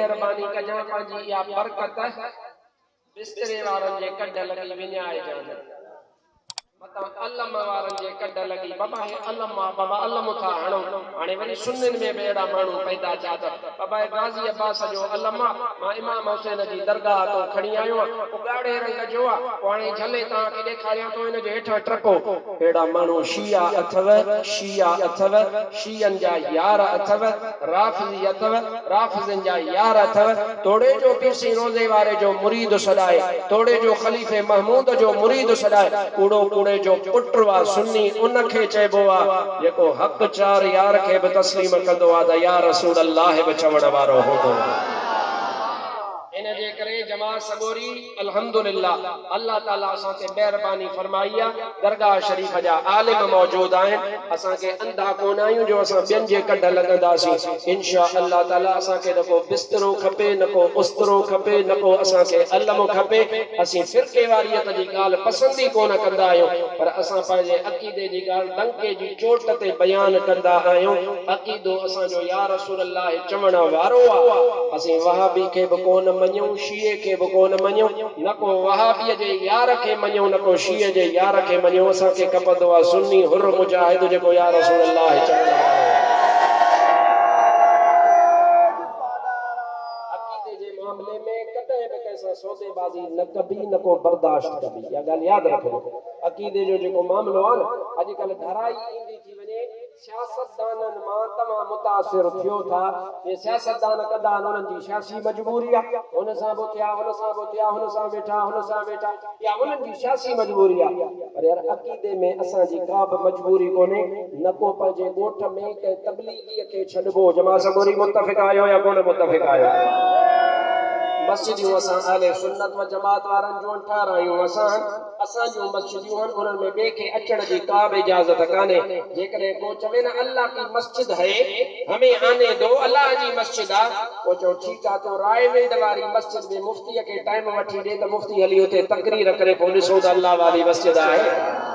मेहरबानी कजा पांजी या बरकत बिस्तरे वारन जे कड लगी विन्याए जान मता अलम वारन जे कड लगी बाबा है अलम बाबा अलम था हणो हाने वरी सुन्नन में बेड़ा मानू पैदा थिया त बाबा गाजी अब्बास जो अलम मा इमाम हुसैन जी दरगाह तो खणी आयो ओ गाड़े रंग जो पाणी झले ता के देखारिया तो इन जे हेठा ट्रको बेड़ा मानू शिया अथव शियन जा यार अथव राफिजी अथव राफिजन जा यार अथव तोड़े जो पीसी रोजे वारे जो मुरीद सदाए तोड़े जो खलीफे महमूद जो मुरीद सदाए कूड़ो कूड़े जो पुटवा सुन्नी उनखे चइबो आ जेको हक चार यार के भी तस्लीम कंदो आ त या रसूल अल्लाह बि चवण वारो हूंदो इन जे करे जमात सगोरी अल्हम्दुलिल्लाह अल्लाह ताला असा के मेहरबानी फरमाई आ दरगाह शरीफ जा आलिम मौजूद आहिन असा के अंधा कोन आहियूं जो असा बियन जे कढ लगंदासी इंशाअल्लाह ताला असा के नको बिस्तरो खपे नको उस्तरो खपे नको असा के अलम खपे असी फिरके वारियत जी गाल पसंदी कोन कंदा आहियूं पर असा पाजे अकीदे जी गाल डंके जी चोट ते बयान कंदा आहियूं अकीदो असा जो या रसूल अल्लाह चवण वारो आ असी वहाबी के भी कोन मन्यो शिये के भी कोन मन्यो नको वहाबी जे यार के मन्यो नको शिये जे यार के मन्यो असा के कपदो आ सुन्नी हुर मुजाहिद जेको या रसूल अल्लाह चवण अकीदे जे मामले में कदे भी कैसा सौदेबाजी न कभी नको बर्दाश्त कभी या गाल याद रखो अकीदे जो जेको मामलो आ आजकल धराई इंदी थी वने सियासतदानन मा तमा मुतासिर थियो था ये सियासतदान कदान उनन जी सियासी मजबूरी आ उन सा बोथिया हुन सा बैठा या उनन जी सियासी मजबूरी आ पर यार अकीदे में असा जी का भी मजबूरी कोने नको पंजे गोठ में के तबलीगी के छडबो जमा सगोरी मुत्तफिक आयो या कोन मुत्तफिक आयो मस्जिदियों असा अहले सुन्नत व जमात वारन जो ठारायूं असा जो मस्जिदियों उनन में बे के अचण जी का भी इजाजत काने जेकरे को चवे ना अल्लाह की मस्जिद है हमें आने दो अल्लाह जी मस्जिद आ वो जो ठीक आ तो रायविंड वाली मस्जिद में मुफ्ती के टाइम वठी दे तो मुफ्ती हली उते तकरीर करे पुलिस अल्लाह वाली मस्जिद है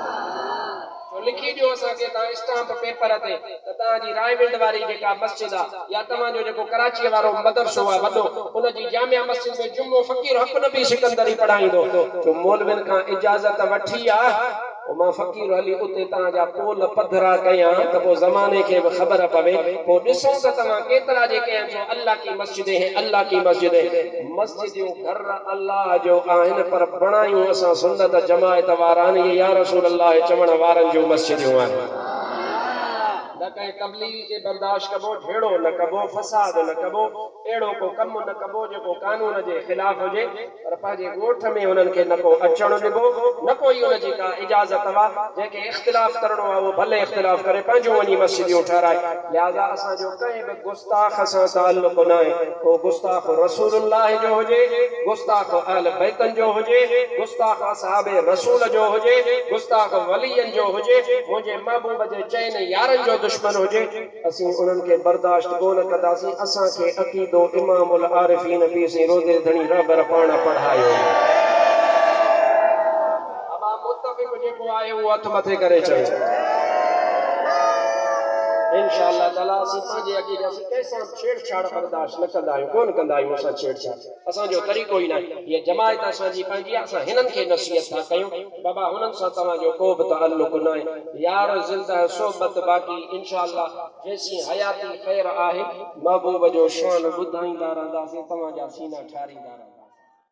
लिखी जो असा के ता स्टाम्प पेपर ते ता जी रायविंड वाली जेका मस्जिद आ या तमा जो जेको कराची वारो मदरसो आ वडो उन जी जामिया मस्जिद में जुम्मो फकीर हक नबी सिकंदरी पढ़ाईंदो तो मौलविन का इजाजत वठी आ ओ मा फकीर हली उते ता जा पोल पधरा कया त को जमाने के खबर पवे को दिसो त तमा केतरा जे के जो अल्लाह की मस्जिद है अल्लाह की मस्जिद है मस्जिदियों घर अल्लाह जो आहिन पर बनायूं असा सुन्नत जमात वारान या रसूल अल्लाह चवण वारन जो मस्जिदियों आहिन न कहीं तबलीगी के बर्दाश्त कबो ढेड़ो न कबो फसाद न कबो एड़ो को कम न कबो जो कानून के खिलाफ होजे पर पाजे गोठ में उनन के नको अचण दिबो न कोई उन जी का इजाजत वा जेके इख्तिलाफ करनो आ वो भले इख्तिलाफ करे पंजो वनी मस्जिदियों ठहराए लिहाजा असा जो कहीं भी गुस्ताख सा ताल्लुक न है को गुस्ताख रसूलुल्लाह जो होजे गुस्ताख अहल बैतन जो होजे गुस्ताख असहाबे रसूल जो होजे गुस्ताख वलियन जो होजे मुझे महबूब जे चैन यारन जो दुश्मन होजे असी उनन के बर्दाश्त कोन कदासी असा के अकीदो इमामुल आरिफीन पी से रोजे धनी रबर पाना पढ़ायो अब मुत्तफिक जेको आए वो हथ मथे करे चए इंशाअल्लाह ताला सी पाजे अकीदा से कैसा छेड़छाड़ बर्दाश्त न कंदा आयो कोन कंदा आयो असा छेड़छाड़ असा जो तरीको ही ना ये जमात असा जी पाजी असा हिनन के नसीहत था कयो बाबा हुनन सा तमा जो को भी ताल्लुक न है यार जिंदा सोबत बाकी इंशाअल्लाह जैसी हयाती खैर आहे महबूब जो शान बुधाईंदा रहंदा से तमा जा सीना ठारींदा रहंदा